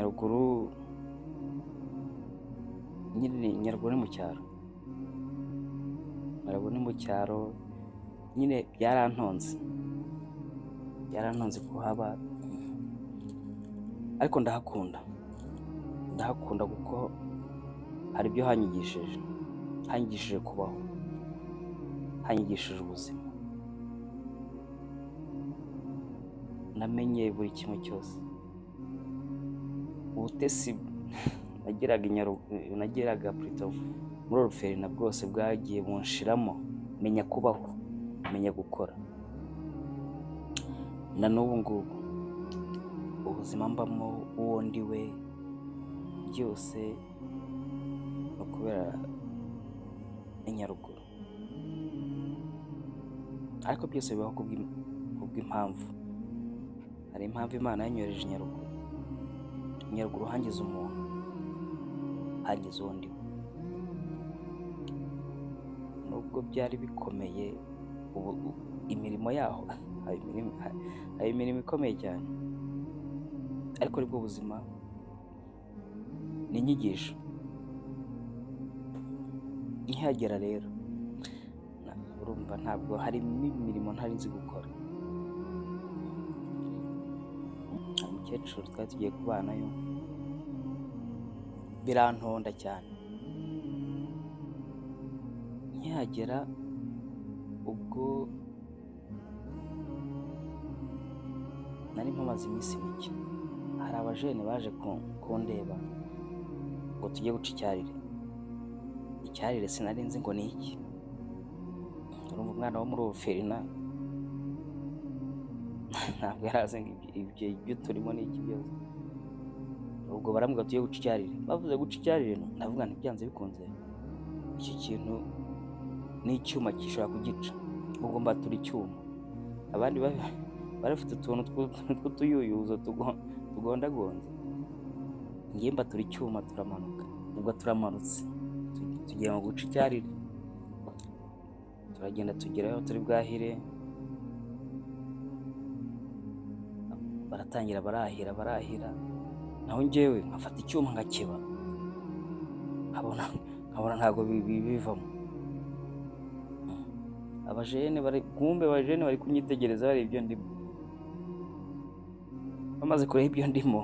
Nyaruguru nyine Nyaruguru ni mu cyaro. Nyaruguru ni mu cyaro nyine byarantonze kuhaba, ariko ndahakunda kuko hari ibyo hanyigishije kubaho, hanyigishije ubuzima, namenye buri kimwe cyose. Ubutesi nageraga muri Oruferina bwose bwagiye bunshiramo, menya kubaho, menya gukora. Na n'ubu ngubu ubuzima mbamo, uwo ndiwe, byose ni ukubera Nyaruguru. Ariko byose bibaho kubw'impamvu. Hari impamvu Imana yanyohereje Nyaruguru. Nyaruguru hangize umuntu, hangize uwo ndiwe. Nubwo byari bikomeye, imirimo yaho hari imirimo ikomeye cyane, ariko aribwo buzima, ni inyigisho. Nkihagera rero urumva ntabwo harimo imirimo ntari nzi gukora. Umukecuru twari tugiye kubanayo, birantonda cyane. Nkihagera ubwo nari mpamaze iminsi mike, hari abajene baje kundeba ngo tujye guca icyarire. Icyarire sinari nzi ngo ni iki. Urumva umwana wo muri Oruferina ntabwo yari azi ibyo turimo n'iki byose. Ubwo barambwira tujye guca icyarire. Bavuze guca icyarire, ndavuga nti byanze bikunze iki kintu ni icyuma gishobora kugica. Ubwo mbatura icyuma. Abandi barafite utuntu tw'utuyuyuzo tugondagonze. Ngiye mbatura icyuma, turamanuka. Ubwo turamanutse tugiye mu guca icyarire. Turagenda tugerayo turi bwahire, baratangira barahira, naho njyewe nkafata icyuma ngakeba, nkabona ntabwo bivamo. Abajene bari kunyitegereza, bareba ibyo ndimo. Bamaze kureba ibyo ndimo,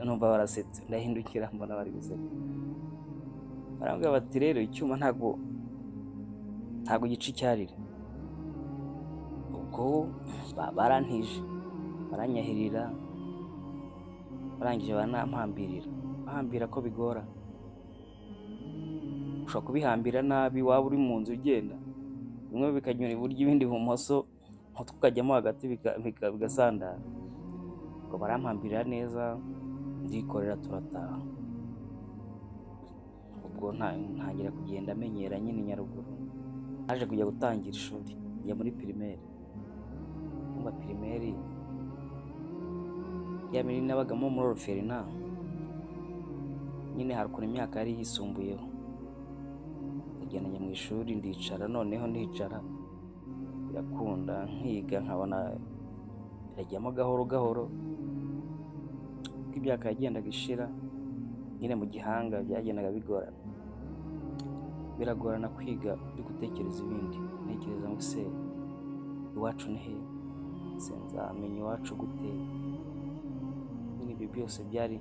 numva barasetse, ndahindukira mbona bari guseka. Barambwira bati rero icyuma ntabwo gica icyarire. Ubwo barantije, baranyahirira, barangije bahambira ko bigora. Ushobora kubihambira nabi, waba uri mu nzu ugenda, bimwe bikanyura iburyo ibindi ibumoso, umutwe ukajyamo hagati bigasandara. Ubwo barampambirira neza, ndikorera, turataha. Ubwo ntangira kugenda amenyera nyine Nyaruguru. Naje kujya gutangira ishuri, njya muri pirimeri. Kumva pirimeri yamini nabagamo muri Oruferina, nyine hari ukuntu imyaka yari yisumbuyeho. Ngenda njya mu ishuri, ndicara, noneho ndicara birakunda, nkiga nkabona birajyamo gahoro gahoro. Uko imyaka yagendaga ishira, nyine mu gihanga byagendaga biragorana kwiga, uri gutekereza ibindi. Ntekereza ngo se iwacu ni he, se nzamenya iwacu gute. Nyine ibyo byose byari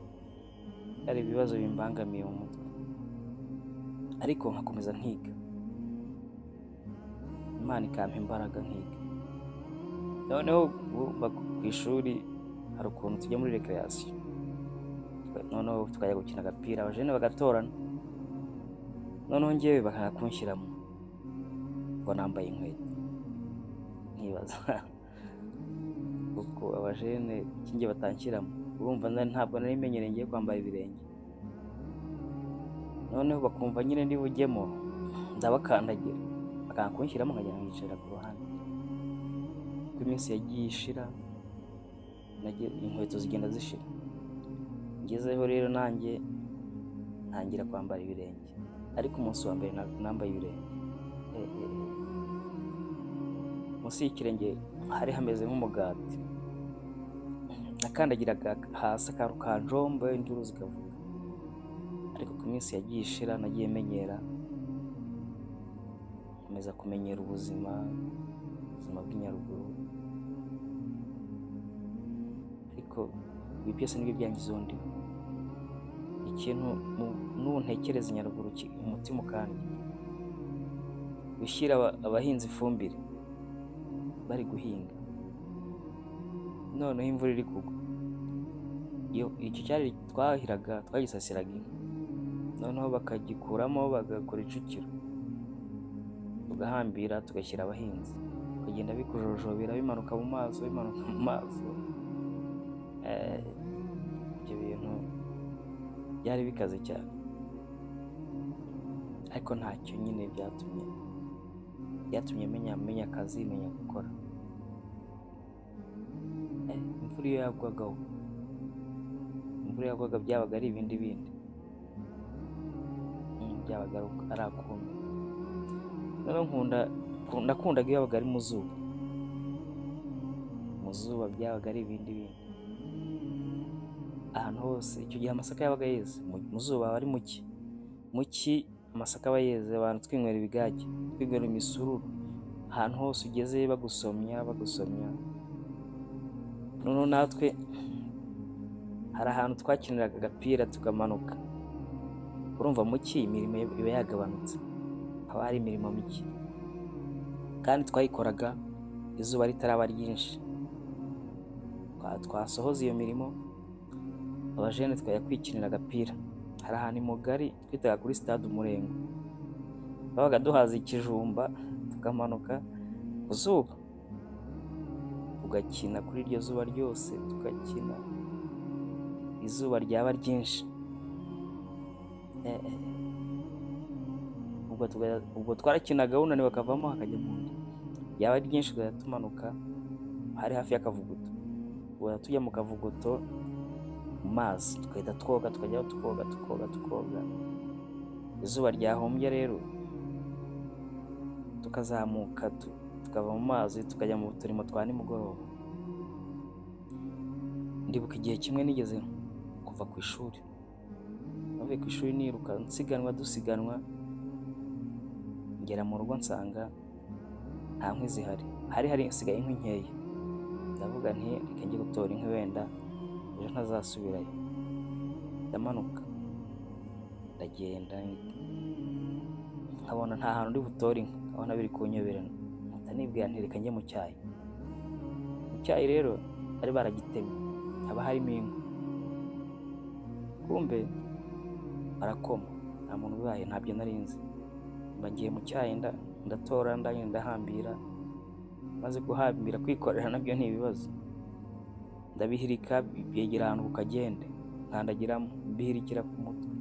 ibibazo bimbangamiye mu mutwe, ariko nkakomeza nkiga. Imana ikampa imbaraga nkiga. Noneho ku ishuri hari ukuntu tujya muri recreation, noneho tukajya gukina agapira, abajene bagatorana, noneho njyewe bakakunshyiramo ngo nambaye inkweto. Nkibaza kuko abajene kinge batanshyiramo. Urumva ntabwo nari menyereye ngiye kwambara ibirenge. Noneho bakumva nyine ndi bujyemo, ndabakandagira, bakakunshyiramo nkagenda nkicara ku ruhande. Uko iminsi yagiye ishira, inkweto zigenda zishira. Ngezeho rero nanjye ntangira kwambara ibirenge, ariko umunsi wa mbere nambaye ibirenge. Munsi y'ikirenge hari hameze nk'umugati. nakandagiraga hasi akantu kanjomba induru zikavuga, ariko ku minsi yagiye ishira nagiye menyera, nkomeza kumenyera ubuzima bw'inyaruguru, ariko ibi byose nibyo byangiza undi. Ikintu n'ubu ntekereza Nyaruguru umutima ukandi, gushyira abahinzi ifumbire bari guhinga, noneho imvura iri kugwa, icyo cyari twahiraga twagisasiraga inka, noneho bakagikuramo bagakora icukiro, tugahambira tugashyira abahinzi, bikagenda bikujojobera bimanuka mu maso. Ibyo bintu byari bikaze cyane, ariko ntacyo nyine byatumye menya akazi, menya gukora. Imvura iyo yagwaga byabaga ari ibindi byabaga ari akundi. Noneho nakundaga iyo yabaga ari mu zuba byabaga ari ibindi ahantu hose. Icyo gihe amasaka yabaga yeze, mu zuba aba ari muki amasaka aba yeze, abantu twinywera ibigage, twinywera imisururu, ahantu hose ugeze bagusomya. Noneho natwe hari ahantu twakiniraga agapira tukamanuka, urumva muki imirimo iba yagabanutse, haba hari imirimo mike, kandi twayikoraga izuba ritaraba ryinshi. Twasohoza iyo mirimo, abajene twajya kwikinira agapira. Hari ahantu i Mugari twitaga kuri stade Umurengo, babaga duhaza ikijumba tukamanuka ku zuba, tugakina kuri iryo zuba ryose, tugakina izuba ryaba ryinshi. Ubwo twarakinaga unaniwe bakavamo hakajya mu nda, yaba ari ryinshi tugahita tumanuka, hari hafi y'akavuguto, ubwo tujya mu kavuguto mu mazi, tugahita twoga, tukajyaho tukoga. Izuba ryahombye rero tukazamuka tukava mu mazi tukajya mu turimo twa nimugoroba. Ndibuka igihe kimwe nigeze kuva ku ishuri, navuye ku ishuri niruka dusiganwa, ngera mu rugo nsanga nta nkwi zihari, hari hasigaye inkwi nkeya. Ndavuga nti reka njye gutora inkwi, wenda ejo ntazasubirayo. Ndamanuka ndagenda, nkabona nta hantu ndi butore inkwi, nkabona biri kunyoberana, ndanibwira nti reka njye mu cyayi rero bari baragitemye, haba harimo inkwi, kumbe barakoma, nta muntu ubaye, ntabyo nari nzi. Mbagiye mu cyayi ndatora, ndahambira, maze guhambira kwikorera nabyo ni ibibazo, ndabihirika byegera ahantu ku kagende, nkandagiramo, mbihirikira ku mutwe,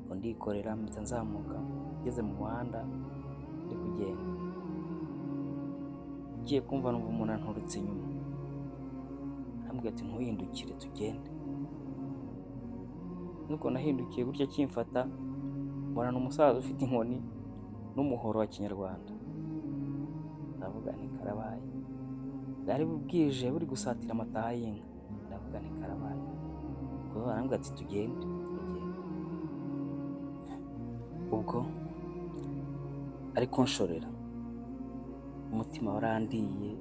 ngo ndikorera, mpita nzamuka, ngeze mu muhanda ndi kugenda, ngiye kumva numva umuntu anturutse inyuma, arambwira ati ntuhindukire tugende. Nuko nahindukiye gutya, kimfata mbona ni umusaza ufite inkoni n'umuhoro wa kinyarwanda. Ndavuga nti karabaye, bwari bwije buri gusatira amataha y'inka. Ndavuga nti karabaye, ubwo arambwira ati tugende. Ubwo ariko nshorera, umutima warandiye,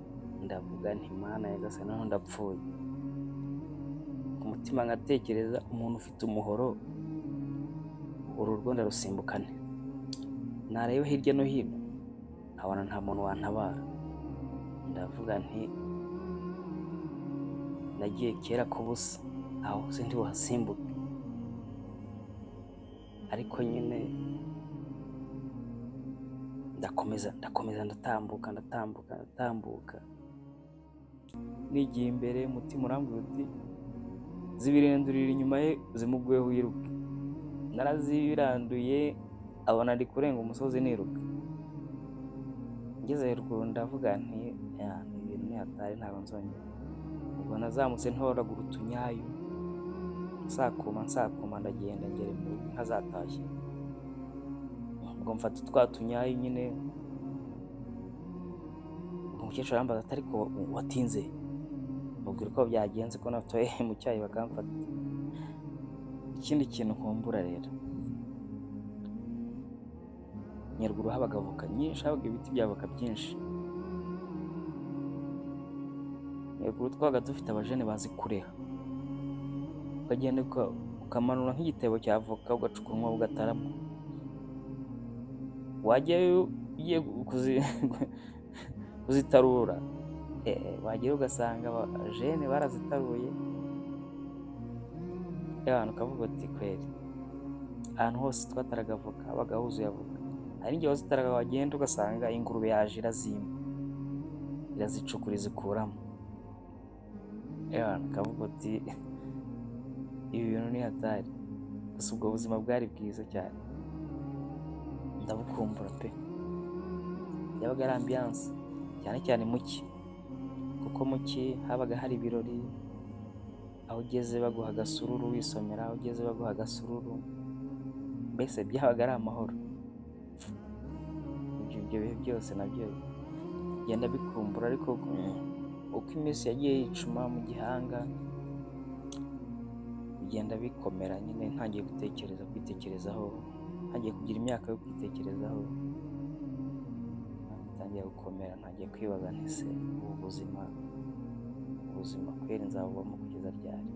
ndavuga nti Mana yagasana, noneho ndapfuye. Ku mutima ngatekereza, umuntu ufite umuhoro, uru rugo ndarusimbukane, nareba hirya no hino nkabona nta muntu wantabara. Ndavuga nti nagiye kera ku busa, aho sindi buhasimbuke. Ariko nyine ndakomeza ndatambuka, nigiye imbere, umutima urambwira uti zibirendurira inyuma ye zimugweho wiruke. Narazibiranduye, abona ari kurenga umusozi niruka. Ngeze hejuru ndavuga nti ibintu ni hatari, ntabwo nzongera. Ubwo nazamutse ntoragura utunyayo, nsakuma ndagenda ngere mu rugo ntazatashye. Ubwo mfata twa tunyayo nyine, umukecuru arambaza ati ariko watinze? mubwira uko byagenze ko natoye mu cyayi bakamfata. Ikindi kintu nkumbura rero, Nyaruguru habaga avoka nyinshi, habaga ibiti bya avoka byinshi. Nyaruguru twabaga dufite abajene bazi kureha, ukagenda ukamanura nk'igitebo cya avoka ugacukura umwobo ugataramo, wajyayo ugiye kuzitarura, wagera ugasanga abajene barazitaruye, abantu ukavuga uti kweri ahantu hose twataraga avoka habaga huzuye avoka. Hari n'igihe wazitaraga wagenda ugasanga ingurube yaje irazimba, irazicukura izikuramo, ukavuga uti ibi bintu ni hatari. Gusa ubwo buzima bwari bwiza cyane, ndabukumbura pe. Yabaga ari ambiance cyane cyane muki, kuko muki habaga hari ibirori, aho ugeze baguha agasururu wisomera, aho ugeze baguha agasururu, mbese byabaga ari amahoro. Ibyo bihe byose nabyo bigenda bikumbura, ariko uko iminsi yagiye yicuma mu gihanga bigenda bikomera, nyine ntangiye kwitekerezaho, ntangiye kugira imyaka yo kwitekerezaho, ntangiye gukomera, ntangiye kwibaza nti se ubu buzima kweri nzabubamo kugeza ryari?